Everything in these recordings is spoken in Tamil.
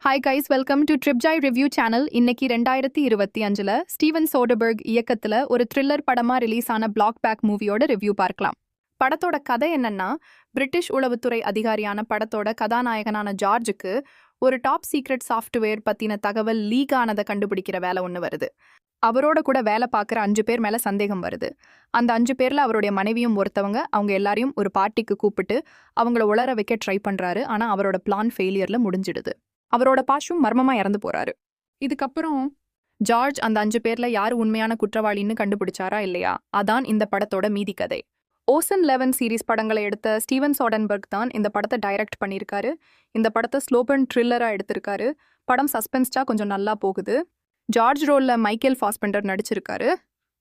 Hi guys, welcome to Tripjoy review channel. இன்னைக்கு 2025 ஸ்டீவன் சோடர்பர்க் இயக்கத்துல ஒரு த்ரில்லர் படமா ரிலீஸ் ஆன பிளாக் பேக் மூவியோட ரிவ்யூ பார்க்கலாம். படத்தோட கதை என்னன்னா, பிரிட்டிஷ் உளவுத்துறை அதிகாரியான படத்தோட கதாநாயகனான ஜார்ஜுக்கு ஒரு டாப் சீக்ரெட் சாஃப்ட்வேர் பத்தின தகவல் லீக் ஆனதை கண்டுபிடிக்கிற வேலை ஒன்று வருது. அவரோட கூட வேலை பார்க்குற 5 பேர் மேல சந்தேகம் வருது. அந்த 5 பேர்ல அவருடைய மனைவியும் ஒருத்தவங்க. அவங்க எல்லாரையும் ஒரு பார்ட்டிக்கு கூப்பிட்டு அவங்கள உளர வைக்க ட்ரை பண்றாரு. ஆனா அவரோட பிளான் ஃபெயிலியர்ல முடிஞ்சிடுது. அவரோட பாஷும் மர்மமா இறந்து போறாரு. இதுக்கப்புறம் ஜார்ஜ் அந்த 5 பேர்ல யாரு உண்மையான குற்றவாளின்னு கண்டுபிடிச்சாரா இல்லையா? அதான் இந்த படத்தோட மீதி கதை. ஓசன் 11 சீரீஸ் படங்களை எடுத்த ஸ்டீவன் சோடன்பர்க் தான் இந்த படத்தை டைரக்ட் பண்ணியிருக்காரு. இந்த படத்தை ஸ்லோபன் த்ரில்லரா எடுத்திருக்காரு. படம் சஸ்பென்ஸ்டா கொஞ்சம் நல்லா போகுது. ஜார்ஜ் ரோல்ல மைக்கேல் ஃபாஸ்பெண்டர் நடிச்சிருக்காரு.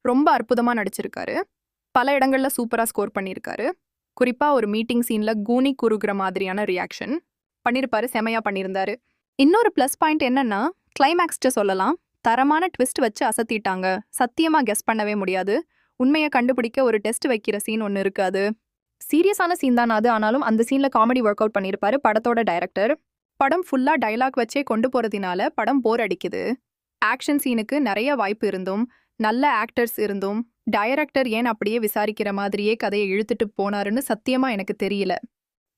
ரொம்ப அற்புதமா நடிச்சிருக்காரு. பல இடங்கள்ல சூப்பரா ஸ்கோர் பண்ணியிருக்காரு. குறிப்பா ஒரு மீட்டிங் சீன்ல கூனி குறுகிற மாதிரியான ரியாக்ஷன் பண்ணியிருப்பாரு. செமையா பண்ணியிருந்தாரு. இன்னொரு ப்ளஸ் பாயிண்ட் என்னன்னா, கிளைமேக்ஸ்ட்டு சொல்லலாம். தரமான ட்விஸ்ட் வச்சு அசத்திட்டாங்க. சத்தியமா கெஸ் பண்ணவே முடியாது. உண்மையை கண்டுபிடிக்க ஒரு டெஸ்ட் வைக்கிற சீன் ஒன்று இருக்காது. சீரியஸான சீன் தான் அது. ஆனாலும் அந்த சீன்ல காமெடி ஒர்க் அவுட் பண்ணியிருப்பாரு படத்தோட டைரக்டர். படம் ஃபுல்லா டைலாக் வச்சே கொண்டு போறதுனால படம் போர் அடிக்குது. ஆக்ஷன் சீனுக்கு நிறைய வாய்ப்பு இருந்தும், நல்ல ஆக்டர்ஸ் இருந்தும், டைரக்டர் ஏன் அப்படியே விசாரிக்கிற மாதிரியே கதையை இழுத்துட்டு போனாருன்னு சத்தியமா எனக்கு தெரியல.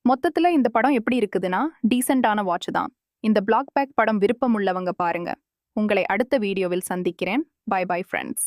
மொத்தத்துல இந்த படம் எப்படி இருக்குதுன்னா, டீசெண்டான வாட்ச் தான். இந்த பிளாக் பேக் படம் விருப்பம் உள்ளவங்க பாருங்க. உங்களை அடுத்த வீடியோவில் சந்திக்கிறேன். Bye bye friends.